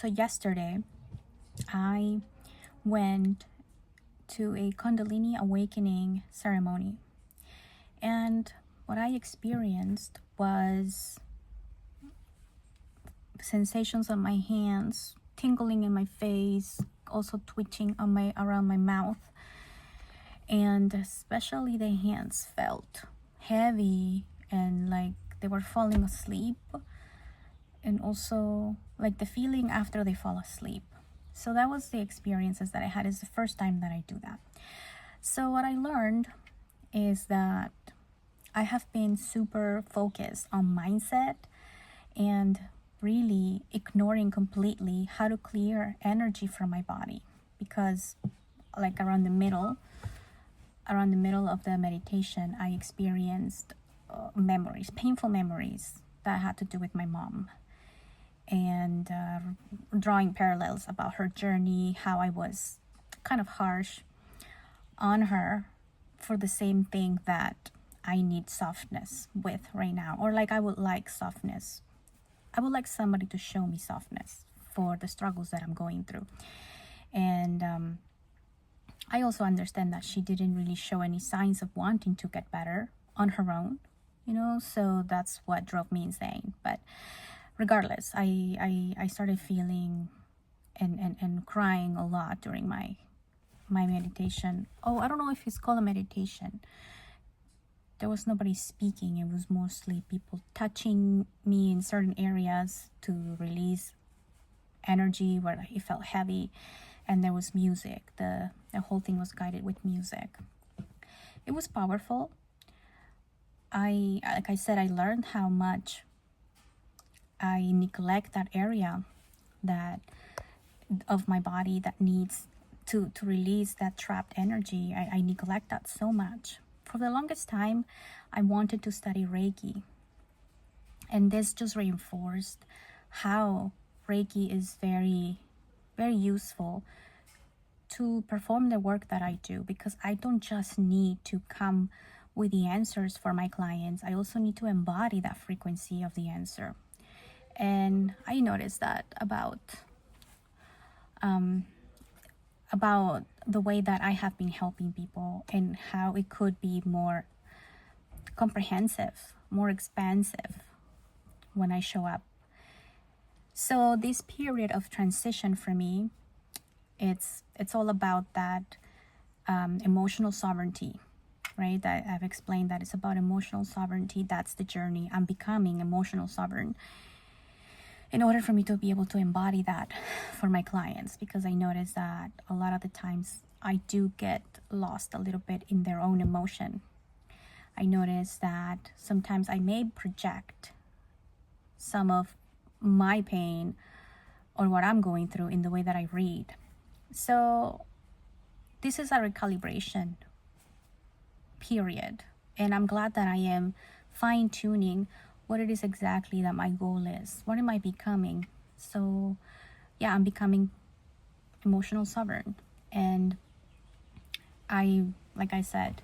So yesterday, I went to a Kundalini awakening ceremony, and what I experienced was sensations on my hands, tingling in my face, also twitching on my around my mouth, and especially the hands felt heavy and like they were falling asleep, and also like the feeling after they fall asleep. So that was the experiences that I had. It's the first time that I do that. So what I learned is that I have been super focused on mindset and really ignoring completely how to clear energy from my body, because like around the middle of the meditation, I experienced memories, painful memories that had to do with my mom, and drawing parallels about her journey, how I was kind of harsh on her for the same thing that I need softness with right now, or like I would like softness. I would like somebody to show me softness for the struggles that I'm going through. And I also understand that she didn't really show any signs of wanting to get better on her own, so that's what drove me insane. But regardless, I started feeling and crying a lot during my meditation. Oh, I don't know if it's called a meditation. There was nobody speaking. It was mostly people touching me in certain areas to release energy where it felt heavy, and there was music. The whole thing was guided with music. It was powerful. Like I said, I learned how much I neglect that area that of my body that needs to release that trapped energy. I neglect that so much. For the longest time, I wanted to study Reiki, and this just reinforced how Reiki is very, very useful to perform the work that I do, because I don't just need to come with the answers for my clients. I also need to embody that frequency of the answer. And I noticed that about the way that I have been helping people, and how it could be more comprehensive, more expansive when I show up. So this period of transition for me, it's all about that emotional sovereignty, right? That I've explained that it's about emotional sovereignty. That's the journey. I'm becoming emotional sovereign in order for me to be able to embody that for my clients, because I notice that a lot of the times I do get lost a little bit in their own emotion. I notice that sometimes I may project some of my pain or what I'm going through in the way that I read. So this is a recalibration period, and I'm glad that I am fine-tuning what it is exactly that my goal is. What am I becoming? So yeah, I'm becoming emotional sovereign, and I, like I said,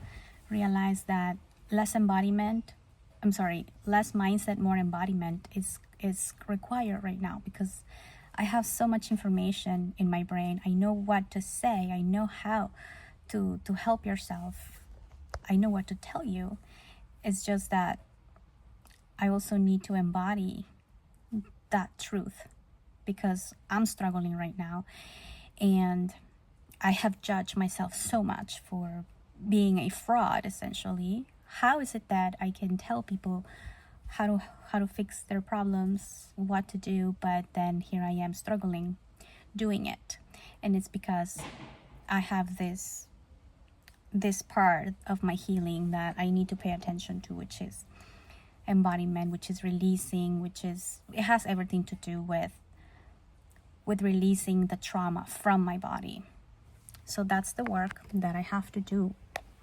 realized that less mindset, more embodiment is required right now, because I have so much information in my brain. I know what to say. I know how to help yourself. I know what to tell you. It's just that I also need to embody that truth, because I'm struggling right now, and I have judged myself so much for being a fraud, essentially. How is it that I can tell people how to fix their problems, what to do, but then here I am struggling doing it? And it's because I have this part of my healing that I need to pay attention to, which is embodiment, which is releasing, it has everything to do with releasing the trauma from my body. So that's the work that I have to do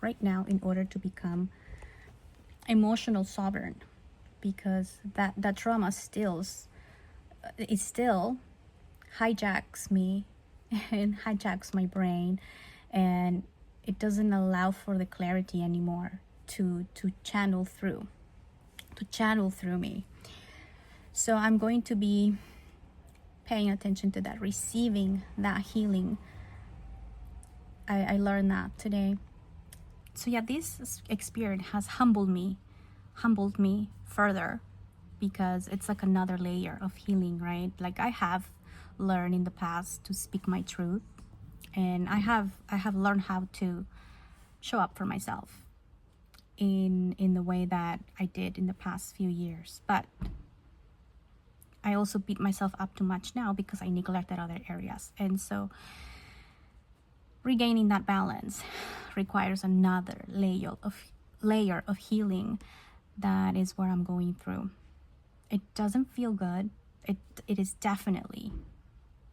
right now in order to become emotional sovereign, because that trauma still hijacks me and hijacks my brain, and it doesn't allow for the clarity anymore to channel through me. So I'm going to be paying attention to that, receiving that healing. I learned that today. So yeah, this experience has humbled me further, because it's like another layer of healing, right? Like I have learned in the past to speak my truth, and I have learned how to show up for myself in the way that I did in the past few years. But I also beat myself up too much now because I neglected other areas. And so regaining that balance requires another layer of healing. That is where I'm going through. It doesn't feel good. It is definitely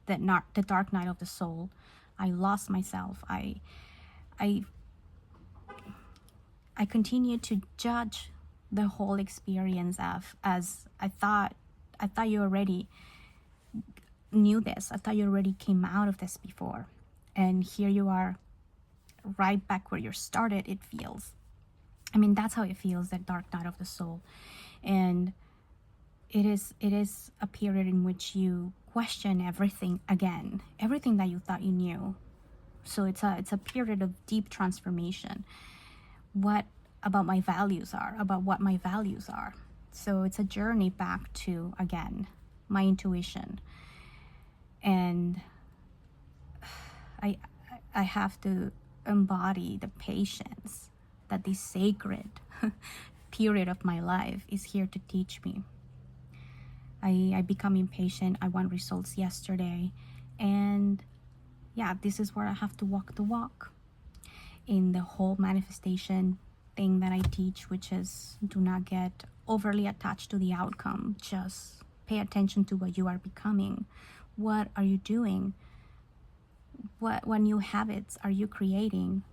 the dark night of the soul. I lost myself. I continue to judge the whole experience as I thought you already knew this. I thought you already came out of this before. And here you are right back where you started, it feels. I mean, that's how it feels, that dark night of the soul. And it is a period in which you question everything again, everything that you thought you knew. So it's a period of deep transformation. What about my values are, about what my values are. So it's a journey back to, again, my intuition. And I have to embody the patience that this sacred period of my life is here to teach me. I become impatient. I want results yesterday. And yeah, this is where I have to walk the walk in the whole manifestation thing that I teach, which is do not get overly attached to the outcome. Just pay attention to what you are becoming. What are you doing? What new habits are you creating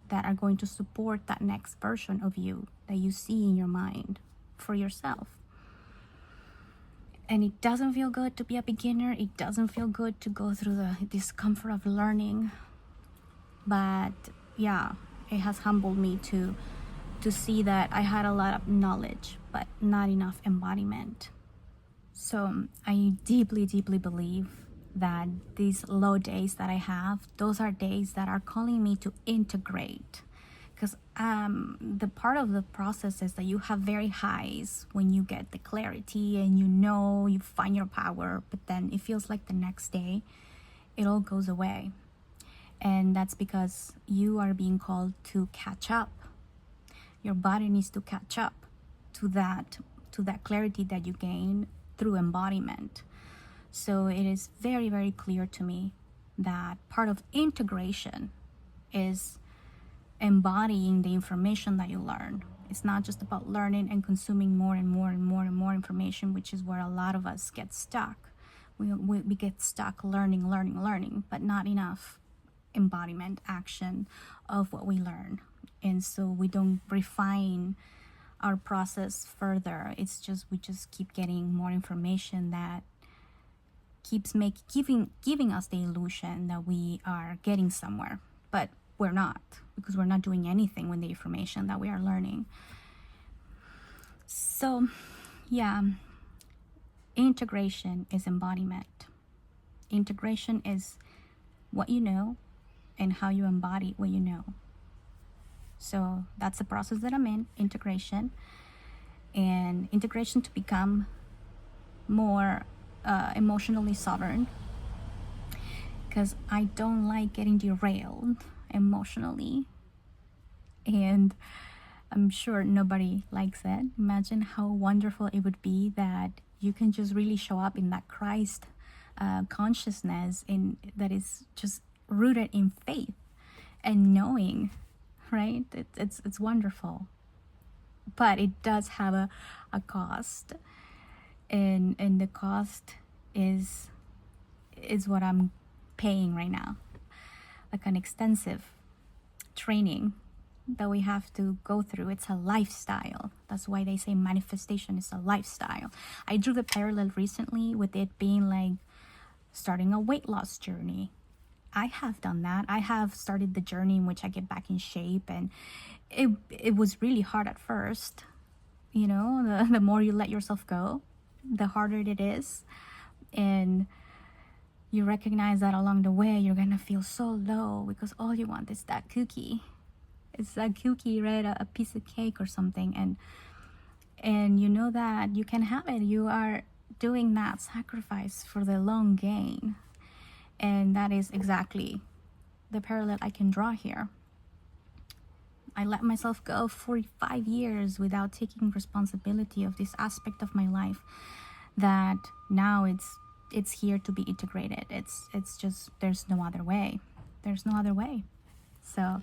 that are going to support that next version of you that you see in your mind for yourself? And it doesn't feel good to be a beginner. It doesn't feel good to go through the discomfort of learning. But yeah, it has humbled me to see that I had a lot of knowledge, but not enough embodiment. So I deeply, deeply believe that these low days that I have, those are days that are calling me to integrate. Because the part of the process is that you have very highs when you get the clarity and you find your power, but then it feels like the next day it all goes away. And that's because you are being called to catch up. Your body needs to catch up to that clarity that you gain through embodiment. So it is very, very clear to me that part of integration is embodying the information that you learn. It's not just about learning and consuming more and more and more and more information, which is where a lot of us get stuck. We get stuck learning, but not enough embodiment, action of what we learn. And so we don't refine our process further. It's just we just keep getting more information that keeps giving us the illusion that we are getting somewhere, but we're not, because we're not doing anything with the information that we are learning. So yeah, integration is embodiment. Integration is what you know and how you embody what you know. So that's the process that I'm in, integration. And integration to become more emotionally sovereign, because I don't like getting derailed emotionally, and I'm sure nobody likes it. Imagine how wonderful it would be that you can just really show up in that Christ consciousness that is just rooted in faith and knowing, right? It's wonderful, but it does have a cost. And the cost is what I'm paying right now, like an extensive training that we have to go through. It's a lifestyle. That's why they say manifestation is a lifestyle. I drew the parallel recently with it being like starting a weight loss journey. I have done that. I have started the journey in which I get back in shape, and it was really hard at first. The more you let yourself go, the harder it is. And you recognize that along the way you're gonna feel so low because all you want is that cookie. It's that cookie, right? A piece of cake or something, and you know that you can have it. You are doing that sacrifice for the long gain, and that is exactly the parallel I can draw here. I let myself go 45 years without taking responsibility of this aspect of my life, that now it's here to be integrated. It's just, there's no other way. There's no other way. So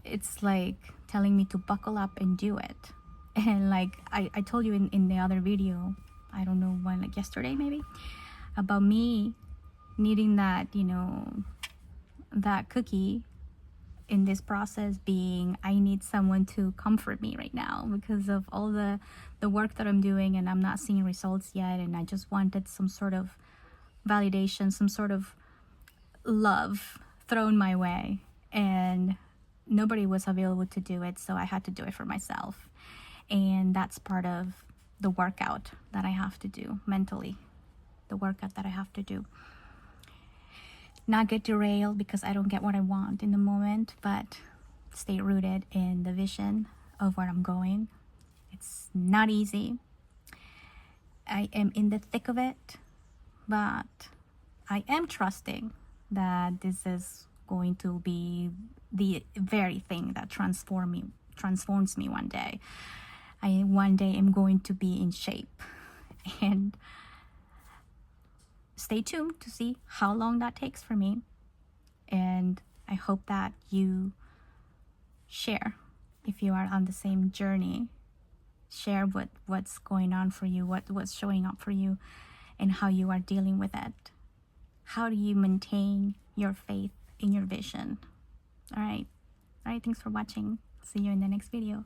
it's like telling me to buckle up and do it. And like I told you in the other video, I don't know when, like yesterday maybe, about me needing that, you know, that cookie in this process, being I need someone to comfort me right now because of all the work that I'm doing, and I'm not seeing results yet, and I just wanted some sort of validation, some sort of love thrown my way, and nobody was available to do it, so I had to do it for myself. And that's part of the workout that I have to do mentally, the workout that I have to do. Not get derailed because I don't get what I want in the moment, but stay rooted in the vision of where I'm going. It's not easy. I am in the thick of it, but I am trusting that this is going to be the very thing that transforms me one day. I one day am going to be in shape, and stay tuned to see how long that takes for me. And I hope that you share, if you are on the same journey, share what's going on for you, what's showing up for you, and how you are dealing with it. How do you maintain your faith in your vision? All right, thanks for watching. See you in the next video.